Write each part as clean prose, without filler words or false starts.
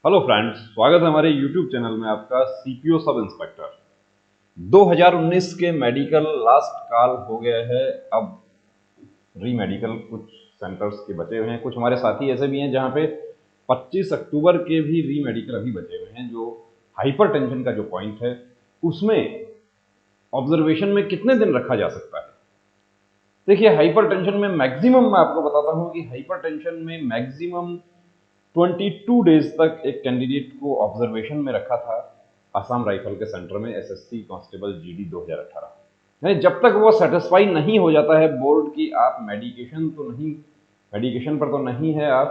Hello friends, स्वागत है हमारे यूट्यूब चैनल में आपका सीपीओ सब इंस्पेक्टर। 2019 के मेडिकल लास्ट कॉल हो गया है। अब री मेडिकल कुछ सेंटर्स के बचे हुए हैं, कुछ हमारे साथी ऐसे भी हैं जहां पे 25 अक्टूबर के भी री मेडिकल अभी बचे हुए हैं। जो हाइपर टेंशन का जो पॉइंट है उसमें ऑब्जर्वेशन में कितने दिन रखा जा सकता है। देखिए, हाइपर टेंशन में मैक्सिमम मैं आपको बताता हूं कि हाइपर टेंशन में मैक्सिमम 22 डेज तक एक कैंडिडेट को ऑब्जर्वेशन में रखा था आसाम राइफल के सेंटर में, एसएससी कांस्टेबल जीडी 2018। नहीं, जब तक वो सेटिस्फाई नहीं हो जाता है बोर्ड की आप मेडिकेशन पर तो नहीं है आप,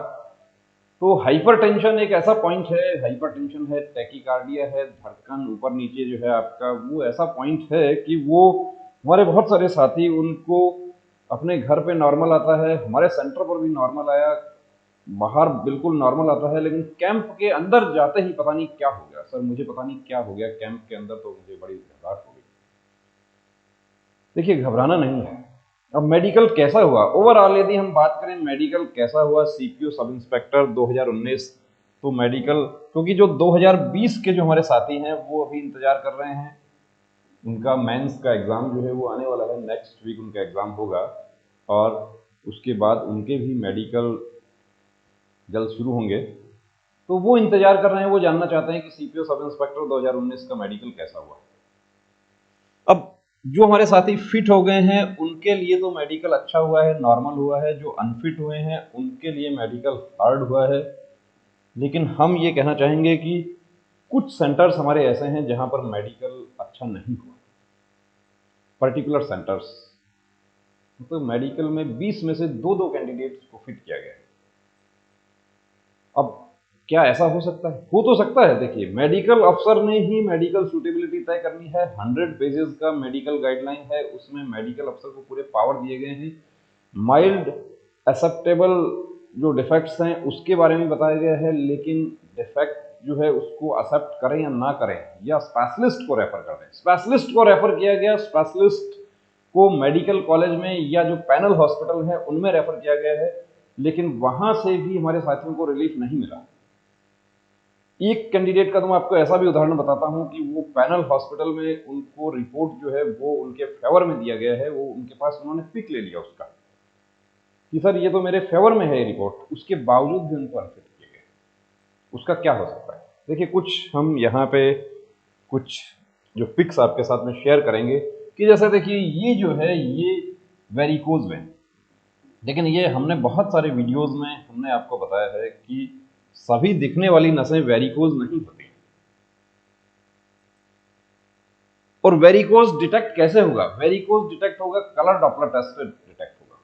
तो हाइपरटेंशन एक ऐसा पॉइंट है, हाइपरटेंशन है, टैकीकार्डिया है, धड़कन ऊपर नीचे जो है आपका, वो ऐसा पॉइंट है कि वो हमारे बहुत सारे साथी उनको अपने घर पे नॉर्मल आता है, हमारे सेंटर पर भी नॉर्मल आया, बाहर बिल्कुल नॉर्मल आता है, लेकिन कैंप के अंदर जाते ही पता नहीं क्या हो गया सर, मुझे पता नहीं क्या हो गया कैंप के अंदर, तो मुझे बड़ी घबराहट हो गई। देखिए, घबराना नहीं है। अब मेडिकल कैसा हुआ ओवरऑल, यदि हम बात करें मेडिकल कैसा हुआ सीपीओ सब इंस्पेक्टर 2019, तो मेडिकल, क्योंकि जो 2020 के जो हमारे साथी हैं वो अभी इंतजार कर रहे हैं, उनका मेंस का एग्जाम जो है वो आने वाला है, नेक्स्ट वीक उनका एग्जाम होगा और उसके बाद उनके भी मेडिकल जल्द शुरू होंगे। तो वो इंतजार कर रहे हैं, वो जानना चाहते हैं कि सीपीओ सब इंस्पेक्टर 2019 का मेडिकल कैसा हुआ। अब जो हमारे साथी फिट हो गए हैं उनके लिए तो मेडिकल अच्छा हुआ है, नॉर्मल हुआ है। जो अनफिट हुए हैं उनके लिए मेडिकल हार्ड हुआ है। लेकिन हम ये कहना चाहेंगे कि कुछ सेंटर्स हमारे ऐसे हैं जहां पर मेडिकल अच्छा नहीं हुआ, पर्टिकुलर सेंटर्स। तो मेडिकल में 20 में से दो दो कैंडिडेट्स को फिट किया गया है। अब क्या ऐसा हो सकता है? हो तो सकता है। देखिए, मेडिकल अफसर ने ही मेडिकल सूटेबिलिटी तय करनी है, 100 पेजेस का मेडिकल गाइडलाइन है, उसमें मेडिकल अफसर को पूरे पावर दिए गए हैं। माइल्ड एक्सेप्टेबल जो डिफेक्ट्स हैं उसके बारे में बताया गया है, लेकिन डिफेक्ट जो है उसको एक्सेप्ट करें या ना करें, या स्पेशलिस्ट को रेफर कर दें। स्पेशलिस्ट को रेफर किया गया, स्पेशलिस्ट को मेडिकल कॉलेज में या जो पैनल हॉस्पिटल है उनमें रेफर किया गया है, लेकिन वहां से भी हमारे साथियों को रिलीफ नहीं मिला। एक कैंडिडेट का तो मैं आपको ऐसा भी उदाहरण बताता हूं कि वो पैनल हॉस्पिटल में उनको रिपोर्ट जो है वो उनके फेवर में दिया गया है, वो उनके पास उन्होंने पिक ले लिया उसका कि सर ये तो मेरे फेवर में है रिपोर्ट, उसके बावजूद भी उनको अनफिट किया गया। उसका क्या हो सकता है? देखिए, कुछ हम यहाँ पे कुछ जो पिक्स आपके साथ में शेयर करेंगे कि जैसे देखिए ये जो है ये वेरिकोज वेन, लेकिन ये हमने बहुत सारे वीडियोस में हमने आपको बताया है कि सभी दिखने वाली नसें वेरिकोज नहीं होती। और वेरिकोज डिटेक्ट कैसे होगा? वेरिकोज डिटेक्ट होगा कलर डॉपलर टेस्ट से डिटेक्ट होगा।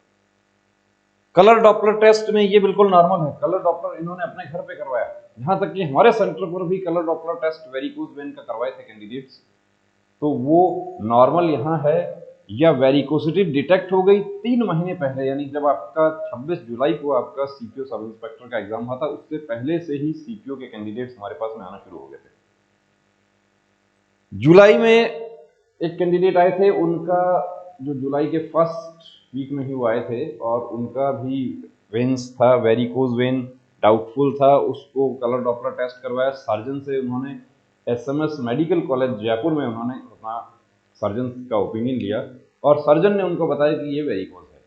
कलर डॉपलर टेस्ट में ये बिल्कुल नॉर्मल है, कलर डॉपलर इन्होंने अपने घर पे करवाया, यहां तक कि हमारे सेंटर पर भी colour Doppler test varicose vein का करवाए थे कैंडिडेट्स, तो वो नॉर्मल यहाँ है। या वेरिकोसिटी डिटेक्ट हो गई 3 महीने पहले, यानी जब आपका 26 जुलाई को आपका सीपीओ सब इंस्पेक्टर का एग्जाम हुआ था, उससे पहले से ही सीपीओ के कैंडिडेट्स हमारे पास में आना शुरू हो गए थे। जुलाई में एक कैंडिडेट आए थे, उनका जो जुलाई के फर्स्ट वीक में ही वो आए थे और उनका भी वेन्स था, वेरिकोज वेन डाउटफुल था, उसको कलर डॉपलर टेस्ट करवाया सर्जन से, उन्होंने एसएमएस मेडिकल कॉलेज जयपुर में उन्होंने अपना सर्जन का ओपिनियन लिया और सर्जन ने उनको बताया कि ये वेरिकोज है।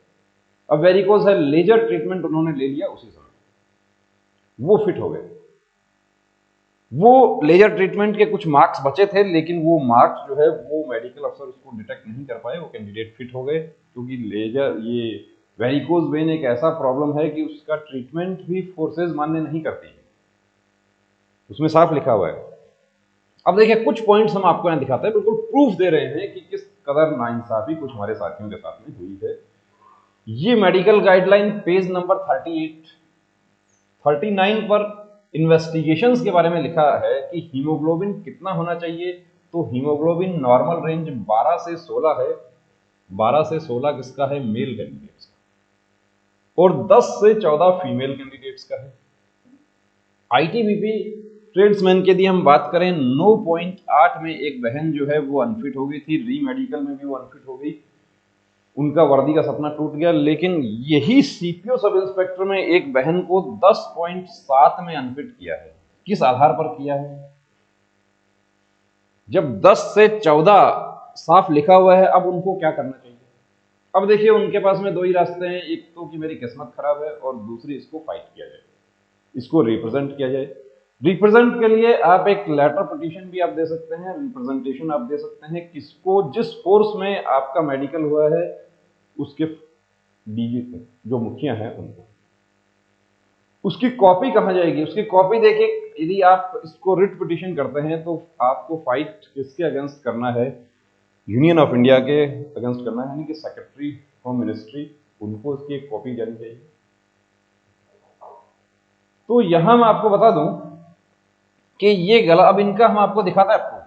अब वेरिकोज है, लेजर ट्रीटमेंट उन्होंने ले लिया उसी समय, वो फिट हो गए। वो लेजर ट्रीटमेंट के कुछ मार्क्स बचे थे, लेकिन वो मार्क्स जो है वो मेडिकल अफसर उसको डिटेक्ट नहीं कर पाए, वो कैंडिडेट फिट हो गए। क्योंकि लेजर, ये वेरिकोज वेन एक ऐसा प्रॉब्लम है कि उसका ट्रीटमेंट भी फोर्सेज मान्य नहीं करती है, उसमें साफ लिखा हुआ है। अब देखिए, कुछ पॉइंट्स हम आपको यहां दिखाते हैं, बिल्कुल प्रूफ दे रहे हैं कि किस कदर नाइंसाफी कुछ हमारे साथियों के साथ में हुई है। ये मेडिकल गाइडलाइन पेज नंबर 38 39 पर इन्वेस्टिगेशंस के बारे में लिखा है कि हीमोग्लोबिन कितना होना चाहिए। तो हीमोग्लोबिन नॉर्मल रेंज 12 से 16 है, 12 से 16 किसका है? मेल कैंडिडेट्स का, और 10 से 14 फीमेल कैंडिडेट्स का है। आईटीबीपी ट्रेड्समैन की यदि हम बात करें, 9.8 में एक बहन जो है वो अनफिट हो गई थी, री मेडिकल में भी वो अनफिट हो गई, उनका वर्दी का सपना टूट गया। लेकिन यही सीपीओ सब इंस्पेक्टर में एक बहन को 10.7 में अनफिट किया है। किस आधार पर किया है? जब 10 से 14 साफ लिखा हुआ है, अब उनको क्या करना चाहिए? अब देखिए उनके पास में दो ही रास्ते हैं, एक तो कि मेरी किस्मत खराब है और दूसरी इसको फाइट किया जाए, इसको रिप्रेजेंट किया जाए। रिप्रेजेंट के लिए आप एक लेटर पिटीशन भी आप दे सकते हैं, रिप्रेजेंटेशन आप दे सकते हैं, किसको, जिस फोर्स में आपका मेडिकल हुआ है उसके डीजी जो मुखिया हैं उनको। उसकी कॉपी कहाँ जाएगी? उसकी कॉपी देखिए, यदि आप इसको रिट पिटीशन करते हैं तो आपको फाइट किसके अगेंस्ट करना है? यूनियन ऑफ इंडिया के अगेंस्ट करना है, यानी कि सेक्रेटरी होम मिनिस्ट्री, उनको इसकी एक कॉपी जानी चाहिए। तो यहां मैं आपको बता दूं कि ये गला, अब इनका हम आपको दिखाता है आपको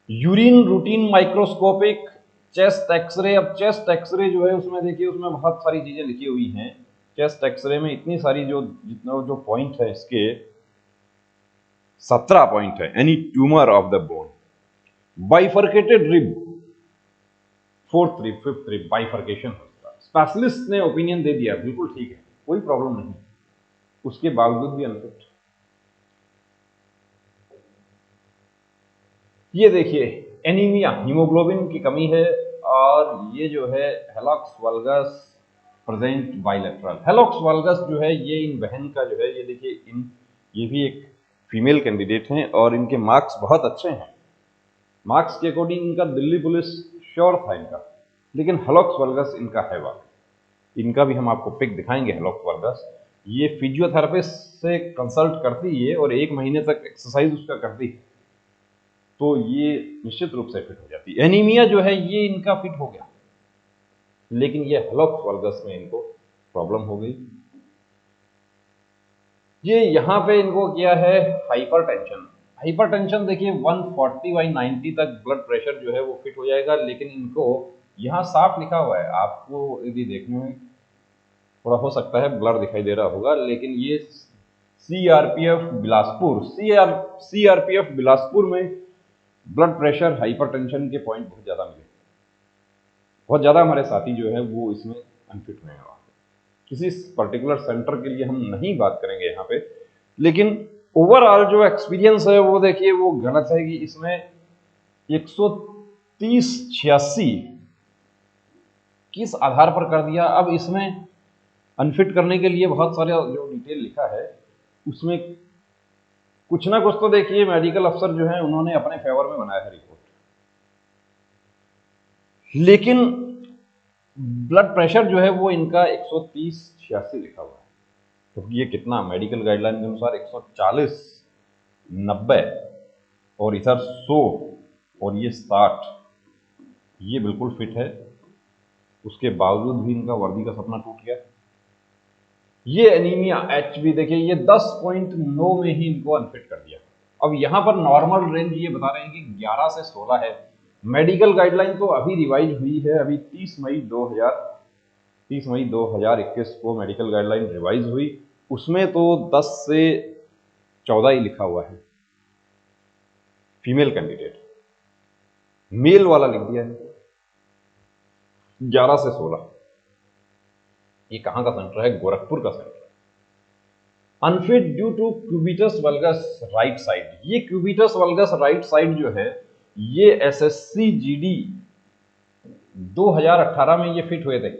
urine routine microscopic chest X ray. अब चेस्ट एक्सरे जो है उसमें देखिए, उसमें बहुत सारी चीजें लिखी हुई हैं। चेस्ट एक्सरे में इतनी सारी जितना जो पॉइंट है इसके 17 पॉइंट है। Any tumour of the bone, bifurcated rib, fourth rib, fifth rib, bifurcation होता है। स्पेशलिस्ट ने ओपिनियन दे दिया बिल्कुल ठीक है, कोई प्रॉब्लम नहीं, उसके बावजूद भी अनफिट। ये देखिए एनीमिया, हीमोग्लोबिन की कमी है, और ये जो है हेलॉक्स वल्गस प्रेजेंट बाइलेटरल। हेलॉक्स वल्गस जो है ये इन बहन का जो है, ये देखिए ये भी एक फीमेल कैंडिडेट हैं और इनके मार्क्स बहुत अच्छे हैं। मार्क्स के अकॉर्डिंग इनका दिल्ली पुलिस श्योर था इनका, लेकिन हेलॉक्स वल्गस इनका है वाकई। इनका भी हम आपको पिक दिखाएंगे। हेलॉक्स वल्गस ये फिजियोथेरेपिस्ट से कंसल्ट करती है और 1 महीने तक एक्सरसाइज उसका करती है, तो ये निश्चित रूप से फिट हो जाती है। एनीमिया जो है ये इनका फिट हो गया, लेकिन ये हेलॉक्स वल्गस में इनको प्रॉब्लम हो गई। ये यहां पे इनको किया है हाइपरटेंशन। हाइपरटेंशन देखिए 140/90 तक ब्लड प्रेशर जो है वो फिट हो जाएगा, लेकिन इनको यहां साफ लिखा हुआ है, आपको यदि देखने में थोड़ा हो सकता है ब्लर दिखाई दे रहा होगा, लेकिन ये सीआरपीएफ बिलासपुर, सीआरपीएफ बिलासपुर में ब्लड प्रेशर हाइपरटेंशन के पॉइंट बहुत ज्यादा मिले। बहुत ज्यादा हमारे साथी जो है वो इसमें अनफिट हुए हैं। किसी पर्टिकुलर सेंटर के लिए हम नहीं बात करेंगे यहाँ पे, लेकिन ओवरऑल जो एक्सपीरियंस है वो देखिए वो गलत है कि इसमें 130/86 किस आधार पर कर दिया। अब इसमें अनफिट करने के लिए बहुत सारे जो डिटेल लिखा है उसमें कुछ ना कुछ तो देखिए मेडिकल अफसर जो है उन्होंने अपने फेवर में बनाया है रिपोर्ट, लेकिन ब्लड प्रेशर जो है वो इनका 130/86 लिखा हुआ है, क्योंकि ये कितना मेडिकल गाइडलाइन के अनुसार 140/90 और इधर 100 और ये 60, ये बिल्कुल फिट है। उसके बावजूद भी इनका वर्दी का सपना टूट गया। ये एनीमिया HB देखिए ये 10.9 में ही इनको अनफिट कर दिया। अब यहां पर नॉर्मल रेंज ये बता रहे हैं कि 11 से 16 है। मेडिकल गाइडलाइन तो अभी रिवाइज हुई है, अभी 30 मई 2021 को मेडिकल गाइडलाइन रिवाइज हुई, उसमें तो 10 से 14 ही लिखा हुआ है फीमेल कैंडिडेट, मेल वाला लिख दिया है 11 से 16। ये कहां का सेंटर है? गोरखपुर का सेंटर है। Unfit due to cubitus valgus right side. ये क्यूबिटस वल्गस राइट साइड जो है ये SSC GD 2018 में ये फिट हुए थे।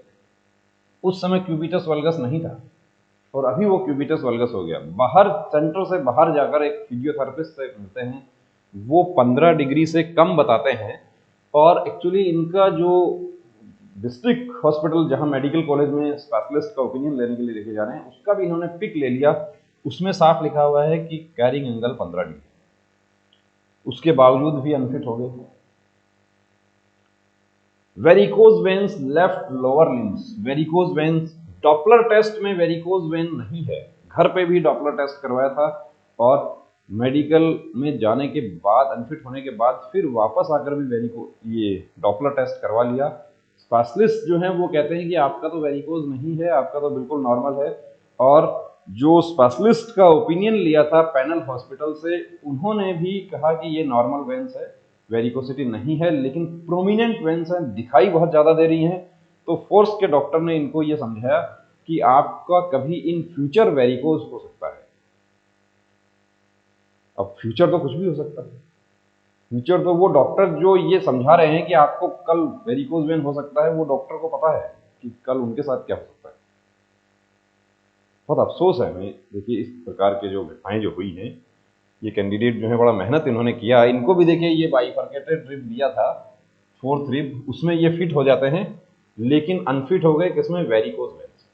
उस समय क्यूबिटस वल्गस नहीं था और अभी वो क्यूबिटस वल्गस हो गया। बाहर सेंटर से बाहर जाकर एक फिजियोथेरेपिस्ट से मिलते हैं, वो 15 डिग्री से कम बताते हैं, और एक्चुअली इनका जो डिस्ट्रिक्ट हॉस्पिटल जहां मेडिकल कॉलेज में स्पेशलिस्ट का ओपिनियन लेने के लिए लेके जा रहे हैं उसका भी इन्होंने पिक ले लिया, उसमें साफ लिखा हुआ है कि कैरिंग एंगल 15 डिग्री, उसके बावजूद भी अनफिट हो गए। Varicose veins left lower limbs, varicose veins Doppler test में वेरिकोज वेन नहीं है, घर पे भी डॉपलर टेस्ट करवाया था और मेडिकल में जाने के बाद अनफिट होने के बाद फिर वापस आकर भी ये डॉपलर टेस्ट करवा लिया। स्पेशलिस्ट जो है वो कहते हैं कि आपका तो वेरिकोज नहीं है, आपका तो बिल्कुल नॉर्मल है, और जो स्पेशलिस्ट का ओपिनियन लिया था पैनल हॉस्पिटल से उन्होंने भी कहा कि ये नॉर्मल वेन्स है, वेरिकोसिटी नहीं है, लेकिन प्रोमिनेंट वेन्स हैं, दिखाई बहुत ज़्यादा दे रही हैं। तो फोर्स के डॉक्टर ने इनको ये समझाया कि आपका कभी इन फ्यूचर वेरिकोज हो सकता है। अब फ्यूचर तो कुछ भी हो सकता है। फ्यूचर तो वो डॉक्टर जो ये समझा रहे हैं कि आपको कल वेरिकोज वेन हो सकता है, वो डॉक्टर को पता है कि कल उनके साथ क्या हो सकता है। बहुत अफसोस है हमें, देखिए इस प्रकार के जो घटनाएं जो हुई हैं। ये कैंडिडेट जो है बड़ा मेहनत इन्होंने किया, इनको भी देखिए ये बाइफरकेटेड रिब दिया था, फोर्थ रिब, उसमें ये फिट हो जाते हैं, लेकिन अनफिट हो गए किसमें, वेरिकोज वेन्स।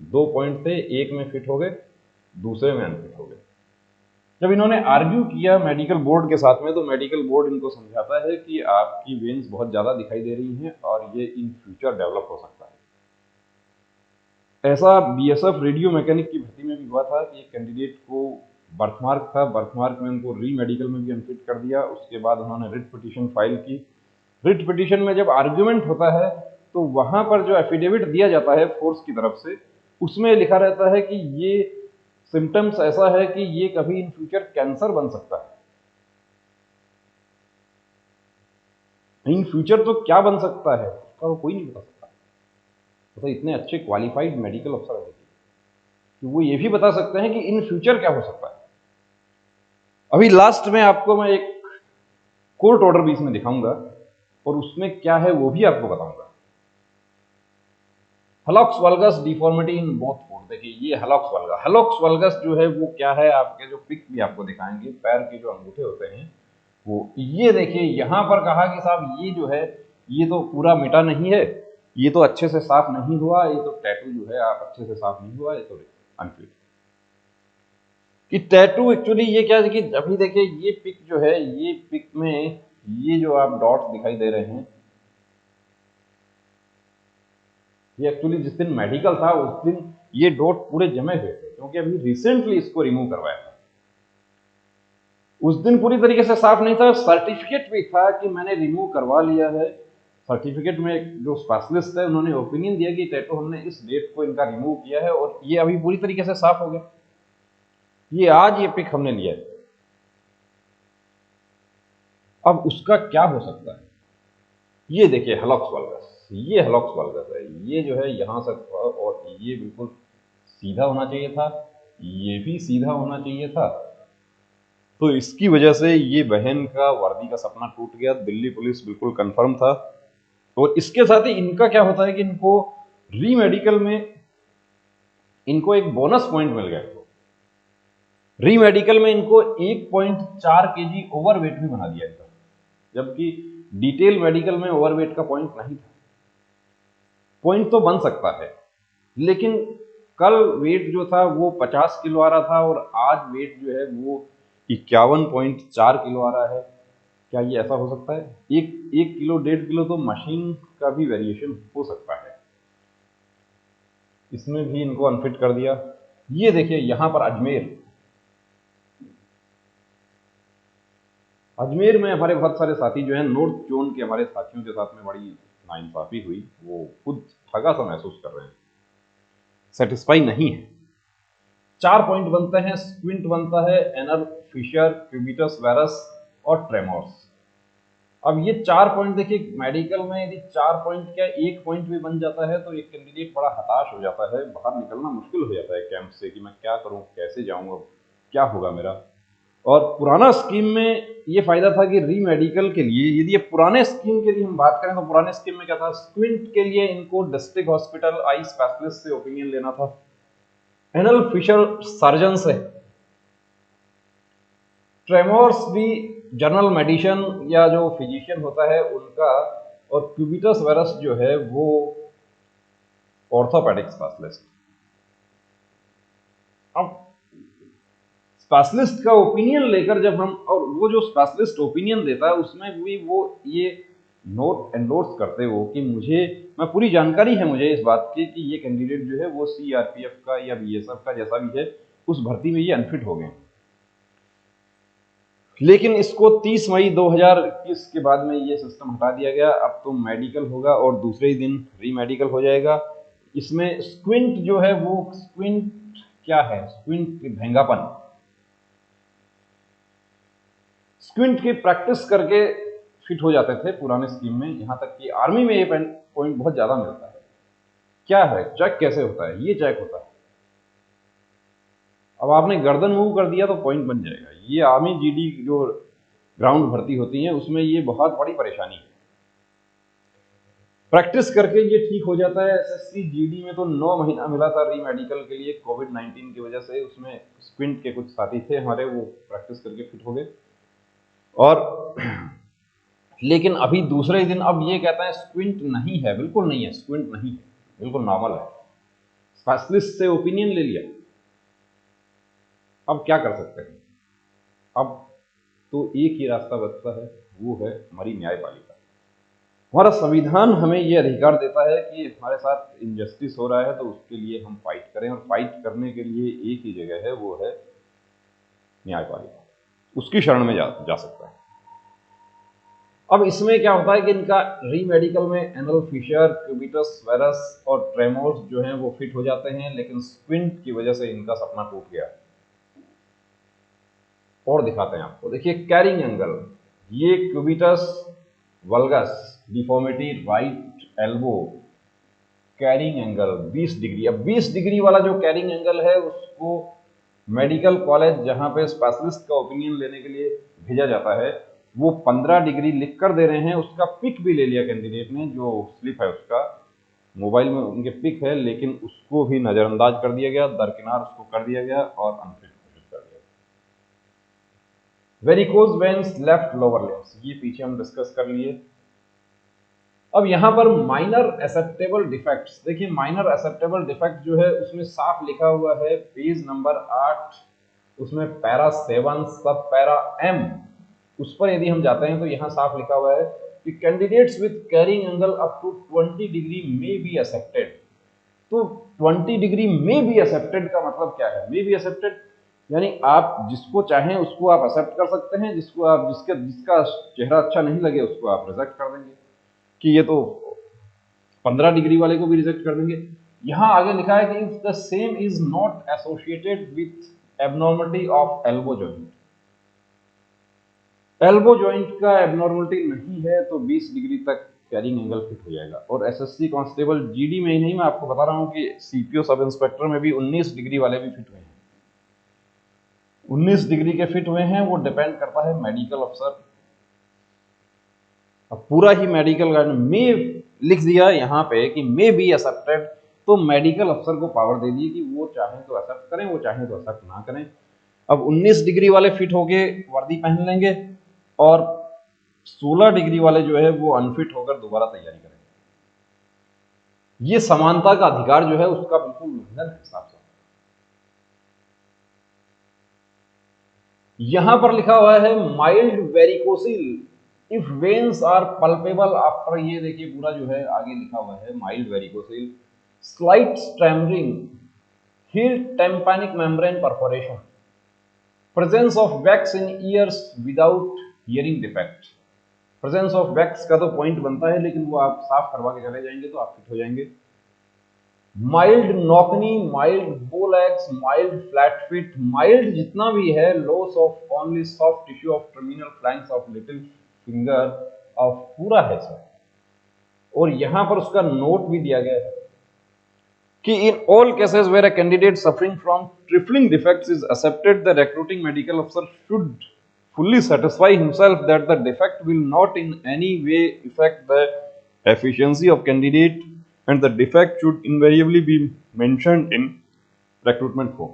2 पॉइंट थे, एक में फिट हो गए, दूसरे में अनफिट हो गए। जब इन्होंने आर्ग्यू किया मेडिकल बोर्ड के साथ में, तो मेडिकल बोर्ड इनको समझाता है कि आपकी वेन्स बहुत ज़्यादा दिखाई दे रही हैं और ये इन फ्यूचर डेवलप हो सकता है। ऐसा बीएसएफ रेडियो मैकेनिक की भर्ती में भी हुआ था कि एक कैंडिडेट को बर्थमार्क था, बर्थमार्क में उनको री मेडिकल में भी अनफिट कर दिया। उसके बाद उन्होंने रिट पिटीशन फाइल की। रिट पिटीशन में जब आर्ग्यूमेंट होता है तो वहां पर जो एफिडेविट दिया जाता है फोर्स की तरफ से, उसमें लिखा रहता है कि ये सिम्टम्स ऐसा है कि ये कभी इन फ्यूचर कैंसर बन सकता है। इन फ्यूचर तो क्या बन सकता है उसका तो कोई नहीं बता सकता। तो इतने अच्छे क्वालिफाइड मेडिकल अफसर है कि वो ये भी बता सकते हैं कि इन फ्यूचर क्या हो सकता है। अभी लास्ट में आपको मैं एक कोर्ट ऑर्डर भी इसमें दिखाऊंगा और उसमें क्या है वो भी आपको बताऊंगा। Hallux valgus deformity in both foot. देखिए ये हलॉक्स वल्गस, हलॉक्स वल्गस जो है वो क्या है, आपके जो पिक भी आपको दिखाएंगे, पैर के जो अंगूठे होते हैं वो, ये देखिए यहां पर कहा कि साहब ये जो है ये तो पूरा मिटा नहीं है, ये तो अच्छे से साफ नहीं हुआ, ये तो टैटू जो है आप अच्छे से साफ नहीं हुआ, ये तो अनफिट। कि टैटू एक्चुअली ये क्या है कि अभी देखिए ये पिक जो है, ये पिक में ये जो आप डॉट्स दिखाई दे रहे हैं, ये एक्चुअली जिस दिन मेडिकल था उस दिन ये डॉट पूरे जमे हुए थे, क्योंकि अभी रिसेंटली इसको रिमूव करवाया था। उस दिन पूरी तरीके से साफ नहीं था, सर्टिफिकेट भी था कि मैंने रिमूव करवा लिया है। सर्टिफिकेट में जो स्पेशलिस्ट है उन्होंने ओपिनियन दिया कि टैटू हमने इस डेट को इनका रिमूव किया है और ये अभी पूरी तरीके से साफ हो गया। ये आज ये पिक हमने लिया है। अब उसका क्या हो सकता है, ये देखिए हलॉक्स वल्गस, ये हलॉक्स वल्गस है, ये जो है यहां से और ये बिल्कुल सीधा होना चाहिए था, ये भी सीधा होना चाहिए था। तो इसकी वजह से ये बहन का वर्दी का सपना टूट गया, दिल्ली पुलिस बिल्कुल कंफर्म था। और इसके साथ ही इनका क्या होता है कि इनको री मेडिकल में इनको एक बोनस पॉइंट मिल गया। री मेडिकल में इनको 1.4 केजी ओवरवेट भी बना दिया था, जबकि डिटेल मेडिकल में ओवरवेट का पॉइंट नहीं था। पॉइंट तो बन सकता है, लेकिन कल वेट जो था वो 50 किलो आ रहा था और आज वेट जो है वो 51.4 किलो आ रहा है। क्या ये ऐसा हो सकता है? एक किलो 1.5 किलो तो मशीन का भी वेरिएशन हो सकता है। इसमें भी इनको अनफिट कर दिया। ये देखिए यहां पर अजमेर में हमारे बहुत सारे साथी जो हैं, नॉर्थ जोन के हमारे साथियों के साथ में बड़ी नाइंसाफी हुई, वो खुद ठगा सा महसूस कर रहे हैं, सेटिस्फाई नहीं है। 4 पॉइंट बनते हैं, स्क्विंट बनता है, एनर फिशर, क्यूबिटस वेरस और ट्रेमोर्स। अब ये 4 पॉइंट देखिए मेडिकल में यदि 4 पॉइंट क्या 1 पॉइंट भी बन जाता है तो एक कैंडिडेट बड़ा हताश हो जाता है, बाहर निकलना मुश्किल हो जाता है कैंप से कि मैं क्या करूं, कैसे जाऊं, अब क्या होगा मेरा। और पुराना स्कीम में ये फायदा था कि री मेडिकल के लिए, यदि ये पुराने स्कीम के लिए हम बात करें तो पुराने स्कीम में क्या था, स्क्विंट के लिए इनको डिस्ट्रिक्ट हॉस्पिटल आई स्पेशलिस्ट से ओपिनियन लेना था, एनल फिशर सर्जन से, ट्रेमोर्स भी जनरल मेडिसिन या जो फिजिशियन होता है उनका, और क्यूबिटस वेरस जो है वो ऑर्थोपेडिक स्पेशलिस्ट। अब स्पेशलिस्ट का ओपिनियन लेकर जब हम, और वो जो स्पेशलिस्ट ओपिनियन देता है उसमें भी वो ये नोट एंडोर्स करते हो कि मुझे, मैं पूरी जानकारी है मुझे इस बात की कि ये कैंडिडेट जो है वो सीआरपीएफ का या बीएसएफ का जैसा भी है उस भर्ती में ये अनफिट हो गए। लेकिन इसको 30 मई 2021 के बाद में ये सिस्टम हटा दिया गया। अब तो मेडिकल होगा और दूसरे ही दिन री मेडिकल हो जाएगा। इसमें स्क्विंट जो है वो, स्क्विंट क्या है, स्क्विंट भेंगापन, स्क्विंट की प्रैक्टिस करके फिट हो जाते थे पुराने स्कीम में, यहां तक कि आर्मी में ये पॉइंट बहुत ज्यादा मिलता है। क्या है, चेक कैसे होता है, ये चेक होता है। अब आपने गर्दन मूव कर दिया तो पॉइंट बन जाएगा। ये आर्मी जीडी जो ग्राउंड भर्ती होती है उसमें ये बहुत बड़ी परेशानी है। प्रैक्टिस करके ये ठीक हो जाता है। एसएससी जीडी में तो 9 महीना मिला था री मेडिकल के लिए कोविड-19 की वजह से। उसमें स्क्विंट के कुछ साथी थे हमारे, वो प्रैक्टिस करके फिट हो गए। और लेकिन अभी दूसरे दिन अब ये कहता है स्क्विंट नहीं है, बिल्कुल नहीं है, स्क्विंट नहीं है, बिल्कुल नॉर्मल है। स्पेशलिस्ट से ओपिनियन ले लिया। अब क्या कर सकते हैं? अब तो एक ही रास्ता बचता है, वो है हमारी न्यायपालिका। हमारा संविधान हमें ये अधिकार देता है कि हमारे साथ इनजस्टिस हो रहा है तो उसके लिए हम फाइट करें, और फाइट करने के लिए एक ही जगह है, वो है न्यायपालिका। उसकी शरण में जा सकता है। अब इसमें क्या होता है कि इनका री मेडिकल में एनल फिशर, क्यूबिटस वायरस और ट्रेमोर्स जो हैं वो फिट हो जाते हैं, लेकिन स्क्विंट की वजह से इनका सपना टूट गया। और दिखाते हैं आपको, देखिए कैरिंग एंगल, ये cubitus valgus deformity right elbow, carrying angle 20 degree. अब 20 डिग्री वाला जो कैरिंग एंगल है उसको मेडिकल कॉलेज जहां पे स्पेशलिस्ट का ओपिनियन लेने के लिए भेजा जाता है, वो 15 डिग्री लिख कर दे रहे हैं। उसका पिक भी ले लिया कैंडिडेट ने, जो स्लिप है उसका मोबाइल में उनके पिक है, लेकिन उसको भी नजरअंदाज कर दिया गया, दरकिनार उसको कर दिया गया और अनफिट घोषित कर दिया। Varicose veins left lower limbs, ये पीछे हम डिस्कस कर लिए। अब यहां पर माइनर एक्सेप्टेबल डिफेक्ट्स, देखिए माइनर एक्सेप्टेबल डिफेक्ट जो है उसमें साफ लिखा हुआ है पेज नंबर 8, उसमें पैरा 7 सब पैरा एम, उस पर यदि हम जाते हैं तो यहां साफ लिखा हुआ है कि candidates with carrying angle up to 20 degree may be accepted. तो 20 डिग्री मे बी एक्सेप्टेड का मतलब क्या है? मे बी एक्सेप्टेड यानी आप जिसको चाहें उसको आप एक्सेप्ट कर सकते हैं, जिसको आप जिसका चेहरा अच्छा नहीं लगे उसको आप रिजेक्ट कर देंगे, कि ये तो 15 डिग्री वाले को भी रिजेक्ट कर देंगे। यहां आगे लिखा है कि if the same is not associated with abnormality of elbow joint, elbow joint का एबनॉर्मलिटी नहीं है तो 20 डिग्री तक कैरिंग एंगल फिट हो जाएगा। और एसएससी कांस्टेबल जीडी में ही नहीं, मैं आपको बता रहा हूं कि सीपीओ सब इंस्पेक्टर में भी 19 डिग्री वाले भी फिट हुए हैं। 19 डिग्री के फिट हुए हैं, वो डिपेंड करता है मेडिकल अफसर। अब पूरा ही मेडिकल गाइड में लिख दिया यहाँ पे कि मे बी एक्सेप्टेड, तो मेडिकल अफसर को पावर दे दी कि वो चाहें तो एक्सेप्ट करें, वो चाहें तो एक्सेप्ट ना करें। अब 19 डिग्री वाले फिट होके वर्दी पहन लेंगे और 16 डिग्री वाले जो है वो अनफिट होकर दोबारा तैयारी करेंगे। ये समानता का अधिकार जो है उसका बिल्कुल उल्लंघन है साफ साफ। यहां पर लिखा हुआ है mild varicocele if veins are palpable after, ये देखिए पूरा जो है आगे लिखा हुआ है mild varicocele, slight stammering, healed tympanic membrane perforation, presence of wax in ears without hearing defect. Presence of wax का तो पॉइंट बनता है, लेकिन वो आप साफ करवा के चले जाएंगे तो आप फिट हो जाएंगे। माइल्ड नॉकनी, माइल्ड बोलैक्स, माइल्ड फ्लैट फिट, माइल्ड जितना भी है, loss of only soft tissue of terminal phalanx of little finger of, पूरा है सर। और यहां पर उसका नोट भी दिया गया है कि in all cases where a candidate suffering from trifling defects is accepted, the recruiting medical अफसर should fully satisfy himself that the defect will not in any way affect the efficiency of candidate and the defect should invariably be mentioned in recruitment form।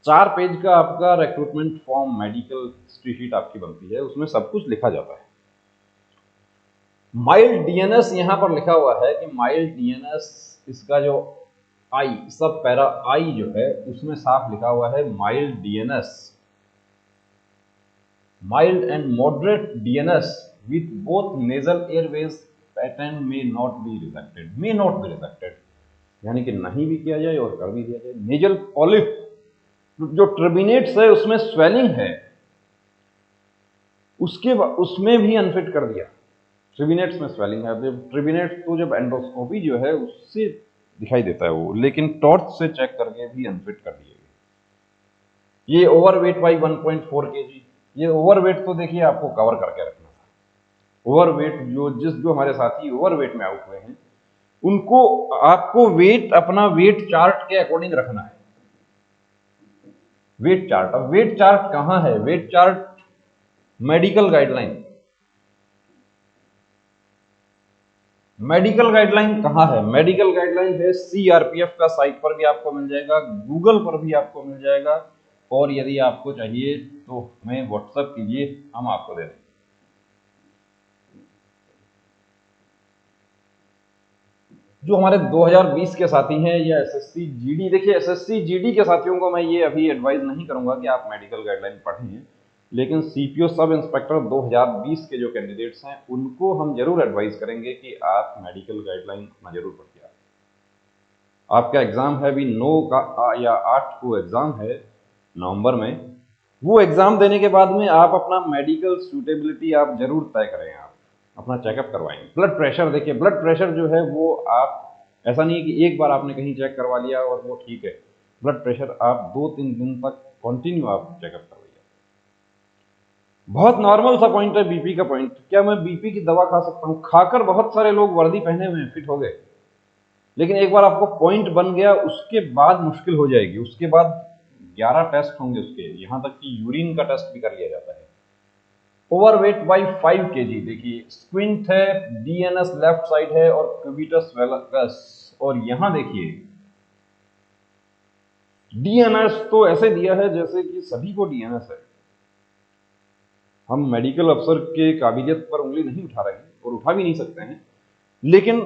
4 page का आपका recruitment form medical history sheet आपकी बनती है, उसमें सब कुछ लिखा जाता है। माइल्ड डीएनएस यहां पर लिखा हुआ है कि माइल्ड डीएनएस, इसका जो आई सब पैरा आई जो है उसमें साफ लिखा हुआ है mild DNS, mild and moderate DNS with both nasal airways pattern may not be rejected, may not be rejected, यानी कि नहीं भी किया जाए और कर भी दिया जाए। नेजल पॉलिप जो ट्रिबिनेट्स है उसमें स्वेलिंग है, उसमें भी अनफिट कर दिया। ट्रिबिनेट्स में स्वेलिंग है, जब ट्रिबिनेट्स तो जब एंडोस्कोपी जो है उससे दिखाई देता है वो, लेकिन टॉर्च से चेक करके भी अनफिट कर दिए गए। ये ओवरवेट बाई 1.4 kg, ये ओवरवेट तो देखिए आपको कवर करके रखना था। ओवरवेट जो हमारे साथी ओवरवेट में आउट हुए हैं, उनको आपको वेट अपना वेट चार्ट के अकॉर्डिंग रखना है। वेट चार्ट, अब वेट चार्ट कहाँ है? Weight chart medical guideline, medical guideline कहाँ है? मेडिकल गाइडलाइन है सीआरपीएफ का साइट पर भी आपको मिल जाएगा, गूगल पर भी आपको मिल जाएगा, और यदि आपको चाहिए तो हमें व्हाट्सएप कीजिए, हम आपको दे देंगे। जो हमारे 2020 के साथी हैं या एसएससी जीडी, देखिए एसएससी जीडी के साथियों को मैं ये अभी एडवाइस नहीं करूंगा कि आप मेडिकल गाइडलाइन पढ़ें, लेकिन सीपीओ सब इंस्पेक्टर 2020 के जो कैंडिडेट्स हैं उनको हम जरूर एडवाइस करेंगे कि आप मेडिकल गाइडलाइन अपना जरूर पढ़िए। आपका एग्जाम है अभी 9 का या 8 को एग्जाम है नवंबर में, वो एग्जाम देने के बाद में आप अपना मेडिकल सूटेबिलिटी आप जरूर तय करें, आप अपना चेकअप करवाएं। ब्लड प्रेशर, देखिए ब्लड प्रेशर जो है वो आप, ऐसा नहीं है कि एक बार आपने कहीं चेक करवा लिया और वो ठीक है, ब्लड प्रेशर आप 2-3 दिन तक कंटिन्यू आप चेकअप करवाइए। बहुत नॉर्मल सा पॉइंट है बीपी का पॉइंट, क्या मैं बीपी की दवा खा सकता हूं? खाकर बहुत सारे लोग वर्दी पहने हुए फिट हो गए, लेकिन एक बार आपको पॉइंट बन गया उसके बाद मुश्किल हो जाएगी, उसके बाद 11 टेस्ट होंगे उसके, यहां तक कि यूरिन का टेस्ट भी कर लिया जाता है। ओवरवेट बाई 5 केजी, देखिए स्क्विंट है, डीएनएस लेफ्ट साइड है और क्यूबिटस वेलस, और यहां देखिए डीएनएस तो ऐसे दिया है जैसे कि सभी को डीएनएस है। हम मेडिकल अफसर के काबिलियत पर उंगली नहीं उठा रहे हैं और उठा भी नहीं सकते हैं, लेकिन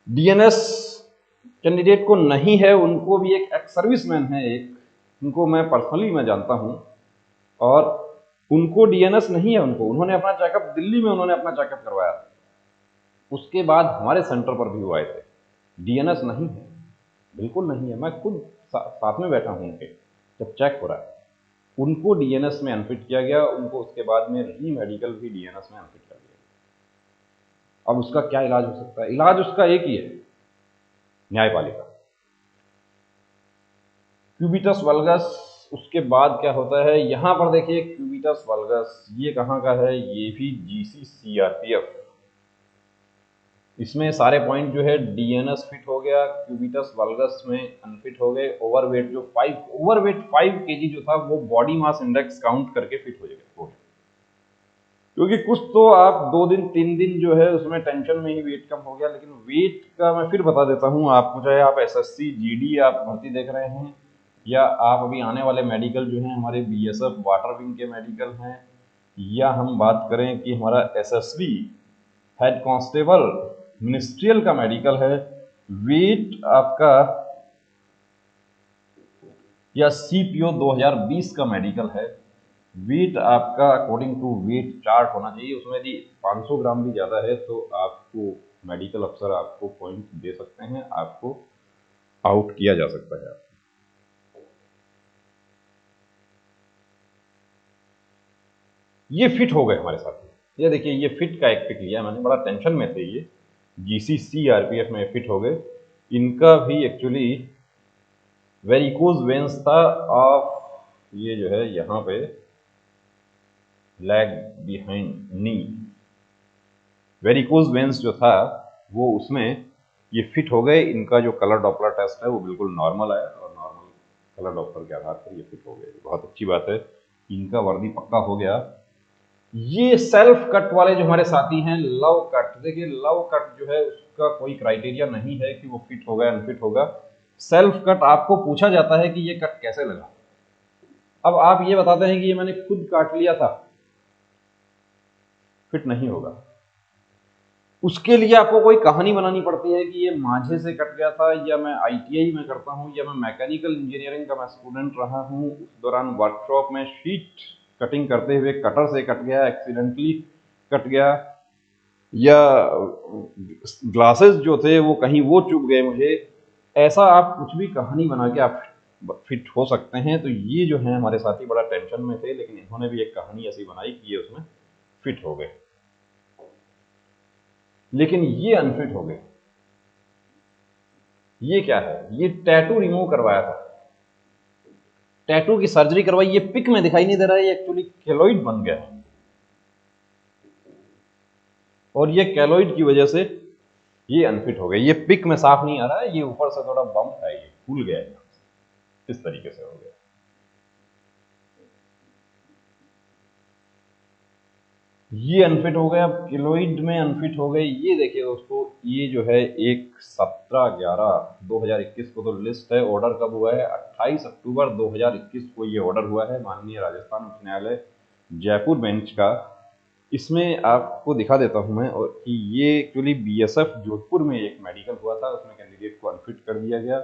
डीएनएस कैंडिडेट को नहीं है, उनको भी एक एक्स सर्विसमैन है, एक उनको मैं पर्सनली मैं जानता हूं, और उनको डीएनएस नहीं है, उनको, उन्होंने अपना चेकअप दिल्ली में उन्होंने अपना चेकअप करवाया, उसके बाद हमारे सेंटर पर भी वो आए थे। डीएनएस नहीं है, बिल्कुल नहीं है, मैं खुद साथ में बैठा हूं उनके जब चेक हो रहा है, उनको डीएनएस में अनफिट किया गया, उनको उसके बाद में री मेडिकल भी डीएनएस में अनफिट कर दिया। अब उसका क्या इलाज हो सकता है? इलाज उसका एक ही है, न्यायपालिका, क्यूबिटस वल्गस। उसके बाद क्या होता है, यहां पर देखिए क्यूबिटस वल्गस, ये कहां का है? ये भी जीसीसीआरपीएफ। इसमें सारे पॉइंट जो है डीएनएस फिट हो गया, क्यूबिटस वल्गस में अनफिट हो गए, ओवरवेट जो 5 केजी जो था वो बॉडी मास इंडेक्स काउंट करके फिट हो गया, क्योंकि कुछ तो आप 2 दिन 3 दिन जो है उसमें टेंशन में ही वेट कम हो गया। लेकिन वेट का मैं फिर बता देता हूं आपको, चाहे आप एसएससी जीडी आप भर्ती देख रहे हैं या आप अभी आने वाले मेडिकल जो हैं हमारे बीएसएफ वाटर विंग के मेडिकल हैं, या हम बात करें कि हमारा एसएसबी हेड कांस्टेबल मिनिस्ट्रियल का मेडिकल है, वेट आपका, या सीपीओ 2020 का मेडिकल है, वेट आपका अकॉर्डिंग टू वेट चार्ट होना चाहिए। उसमें यदि 500 ग्राम भी ज़्यादा है तो आपको मेडिकल अफसर आपको पॉइंट दे सकते हैं, आपको आउट किया जा सकता है। ये फिट हो गए हमारे साथ, ये देखिए ये फिट का एक पिक लिया मैंने, बड़ा टेंशन में थे ये, जीसीसीआरपीएफ में फिट हो गए। इनका भी एक्चुअली वेरिकोज वेन्स था ऑफ, ये जो है यहाँ पे लैग बिहाइंड नी, वेरिकोज वेन्स जो था वो उसमें ये फिट हो गए। इनका जो कलर डॉपलर टेस्ट है वो बिल्कुल नॉर्मल आया और नॉर्मल कलर डॉपलर के आधार पर ये फिट हो गए, बहुत अच्छी बात है, इनका वर्दी पक्का हो गया। ये सेल्फ कट वाले जो हमारे साथी हैं, लव कट, देखिए लव कट जो है उसका कोई क्राइटेरिया नहीं है कि वो फिट होगा अनफिट होगा। सेल्फ कट आपको पूछा जाता है कि ये कट कैसे लगा, अब आप ये बताते हैं कि ये मैंने खुद काट लिया था, फिट नहीं होगा। उसके लिए आपको कोई कहानी बनानी पड़ती है कि ये माझे से कट गया था, या मैं आईटीआई में करता हूं, या मैं मैकेनिकल इंजीनियरिंग का मैं स्टूडेंट रहा हूं, उस दौरान वर्कशॉप में शीट कटिंग करते हुए कटर से कट गया, एक्सीडेंटली कट गया, या ग्लासेस जो थे वो कहीं वो चुभ गए मुझे, ऐसा आप कुछ भी कहानी बना के आप फिट हो सकते हैं। तो ये जो है हमारे साथी बड़ा टेंशन में थे, लेकिन इन्होंने भी एक कहानी ऐसी बनाई कि ये उसमें फिट हो गए, लेकिन ये अनफिट हो गए। ये क्या है? ये टैटू रिमूव करवाया था, टैटू की सर्जरी करवाई, ये पिक में दिखाई नहीं दे रहा है, ये एक्चुअली केलोइड बन गया है, और ये केलोइड की वजह से ये अनफिट हो गए। ये पिक में साफ नहीं आ रहा है, ये ऊपर से थोड़ा बम्प है, ये फूल गया है, इस तरीके से हो गया। ये अनफिट हो गया, किलोइड में अनफिट हो गए। ये देखिए दोस्तों, ये जो है एक 17/11/2021 को तो लिस्ट है। ऑर्डर कब हुआ है? 28 अक्टूबर 2021 को ये ऑर्डर हुआ है माननीय राजस्थान उच्च न्यायालय जयपुर बेंच का। इसमें आपको दिखा देता हूं मैं, और कि ये एक्चुअली बीएसएफ जोधपुर में एक मेडिकल हुआ था, उसमें कैंडिडेट को अनफिट कर दिया गया।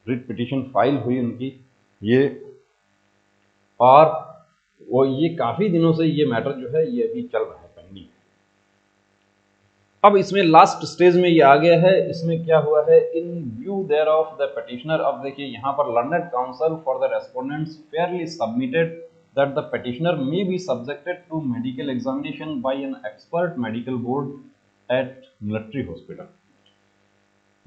रिट पिटीशन फाइल हुई उनकी ये, और वो ये काफी दिनों से ये मैटर जो है ये अभी चल रहा है पेंडिंग। अब इसमें लास्ट स्टेज में ये आ गया है। इसमें क्या हुआ है? In view thereof the petitioner, अब देखिए यहाँ पर learned counsel for the respondents fairly submitted that the petitioner may be subjected to medical examination by an expert medical board at military hospital.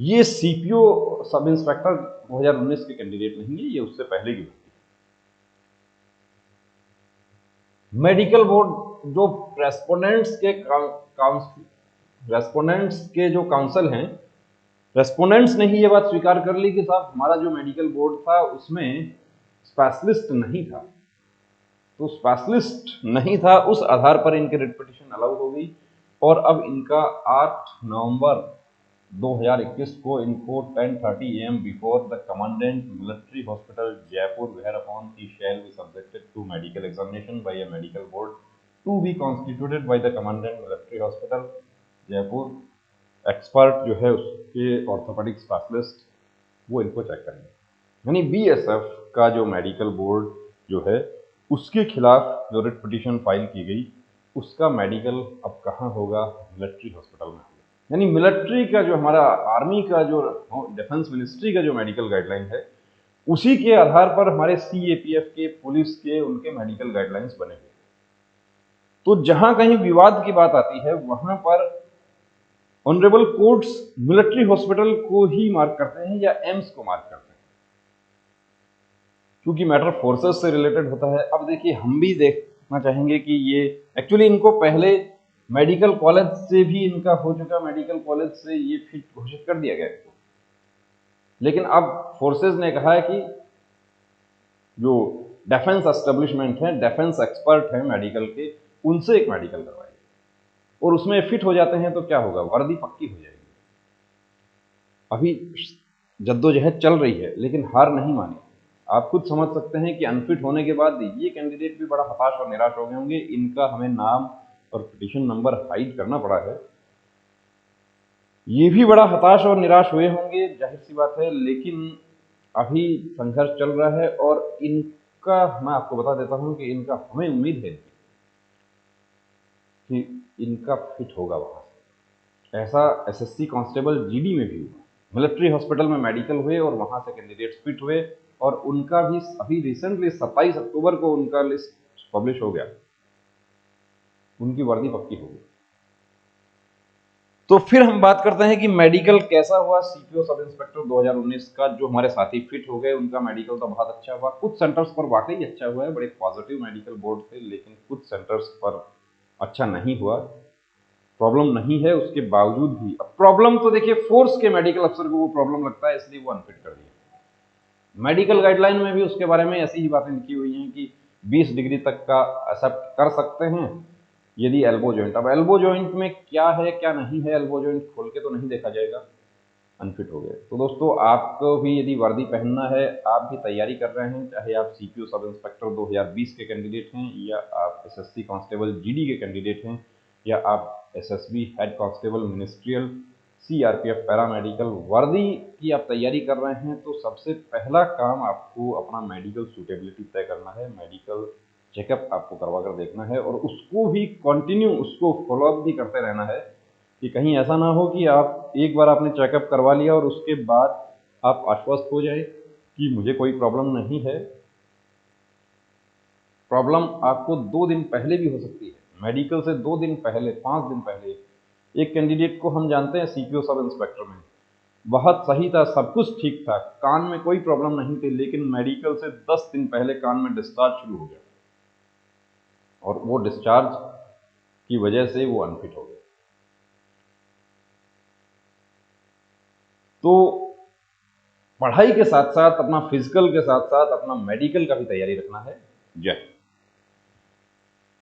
ये सीपीओ सब इंस्पेक्टर 2019 के candidate नहीं है, ये उससे पहले की बात है। मेडिकल बोर्ड जो रेस्पोंडेंट्स के जो काउंसिल हैं, रेस्पोंडेंट्स ने ही ये बात स्वीकार कर ली कि साहब हमारा जो मेडिकल बोर्ड था उसमें स्पेशलिस्ट नहीं था। तो स्पेशलिस्ट नहीं था, उस आधार पर इनकी रिट पिटीशन अलाउ हो गई। और अब इनका 8 नवंबर 2021 को इनको 10:30 AM before the commandant military hospital Jaipur whereupon he shall be subjected to medical examination by a medical board to be constituted by the commandant military hospital Jaipur. Expert जो है उसके ऑर्थोपेडिक स्पेशलिस्ट वो इनको चेक करेंगे। यानी BSF का जो medical board जो है उसके खिलाफ जो रिट पिटीशन फाइल की गई, उसका मेडिकल अब कहाँ होगा? मिलिट्री हॉस्पिटल में होगा। यानी मिलिट्री का जो हमारा आर्मी का जो डिफेंस मिनिस्ट्री का जो मेडिकल गाइडलाइन है, उसी के आधार पर हमारे सीएपीएफ के, पुलिस के, उनके मेडिकल गाइडलाइंस बने हुए। तो जहां कहीं विवाद की बात आती है वहां पर ऑनरेबल कोर्ट्स मिलिट्री हॉस्पिटल को ही मार्क करते हैं या एम्स को मार्क करते हैं, क्योंकि मैटर फोर्सेस से रिलेटेड होता है। अब देखिए, हम भी देखना चाहेंगे कि ये एक्चुअली इनको पहले मेडिकल कॉलेज से भी इनका हो चुका, मेडिकल कॉलेज से ये फिट घोषित कर दिया गया। लेकिन अब फोर्सेस ने कहा है कि जो डिफेंस एस्टेब्लिशमेंट है, डिफेंस एक्सपर्ट है मेडिकल के, उनसे एक मेडिकल करवाइए, और उसमें फिट हो जाते हैं तो क्या होगा? वर्दी पक्की हो जाएगी। अभी जद्दोजहद चल रही है लेकिन हार नहीं मानी। आप खुद समझ सकते हैं कि अनफिट होने के बाद ये कैंडिडेट भी बड़ा हताश और निराश हो गए होंगे। इनका हमें नाम और पिटीशन नंबर हाइड करना पड़ा है, ये भी बड़ा हताश और निराश हुए होंगे, जाहिर सी बात है। लेकिन अभी संघर्ष चल रहा है, और इनका मैं आपको बता देता हूं कि इनका हमें उम्मीद है कि इनका फिट होगा वहां से। ऐसा एसएससी कांस्टेबल जीडी में भी हुआ, मिलिट्री हॉस्पिटल में मेडिकल हुए और वहां से कैंडिडेट्स फिट हुए, और उनका भी अभी रिसेंटली 27 अक्टूबर को उनका लिस्ट पब्लिश हो गया, उनकी वर्दी पक्की हो गई। तो फिर हम बात करते हैं कि मेडिकल कैसा हुआ सीपीओ सब इंस्पेक्टर 2019 का। जो हमारे साथी फिट हो गए उनका मेडिकल तो बहुत अच्छा हुआ। कुछ सेंटर्स पर वाकई अच्छा हुआ है, बड़े पॉजिटिव मेडिकल बोर्ड थे, लेकिन कुछ सेंटर्स पर अच्छा नहीं हुआ। प्रॉब्लम नहीं है उसके बावजूद भी, अब प्रॉब्लम तो देखिए फोर्स के मेडिकल अफसर को वो प्रॉब्लम लगता है, इसलिए वो अनफिट कर दिया। मेडिकल गाइडलाइन में भी उसके बारे में ऐसी ही बातें लिखी हुई हैं कि 20 डिग्री तक का एक्सेप्ट कर सकते हैं यदि एल्बो जॉइंट। अब एल्बो जॉइंट में क्या है क्या नहीं है, एल्बो जॉइंट खोल के तो नहीं देखा जाएगा। अनफिट हो गए। तो दोस्तों, आपको भी यदि वर्दी पहनना है, आप भी तैयारी कर रहे हैं, चाहे आप सीपीओ सब इंस्पेक्टर 2020 के कैंडिडेट हैं, या आप एसएससी कांस्टेबल जीडी के कैंडिडेट हैं, या आप SSB head constable ministerial, CRPF paramedical वर्दी की आप तैयारी कर रहे हैं, तो सबसे पहला काम आपको अपना मेडिकल सूटेबिलिटी तय करना है। मेडिकल चेकअप आपको करवा कर देखना है, और उसको भी कंटिन्यू, उसको फॉलोअप भी करते रहना है, कि कहीं ऐसा ना हो कि आप एक बार आपने चेकअप करवा लिया और उसके बाद आप आश्वस्त हो जाए कि मुझे कोई प्रॉब्लम नहीं है। प्रॉब्लम आपको 2 दिन पहले भी हो सकती है, मेडिकल से 2 दिन पहले, 5 दिन पहले। एक कैंडिडेट को हम जानते हैं सीपीओ सब इंस्पेक्टर में, बहुत सही था, सब कुछ ठीक था, कान में कोई प्रॉब्लम नहीं थी, लेकिन मेडिकल से 10 दिन पहले कान में डिस्चार्ज शुरू हो गया, और वो डिस्चार्ज की वजह से वो अनफिट हो गए। तो पढ़ाई के साथ साथ अपना फिजिकल के साथ साथ अपना मेडिकल का भी तैयारी रखना है। जय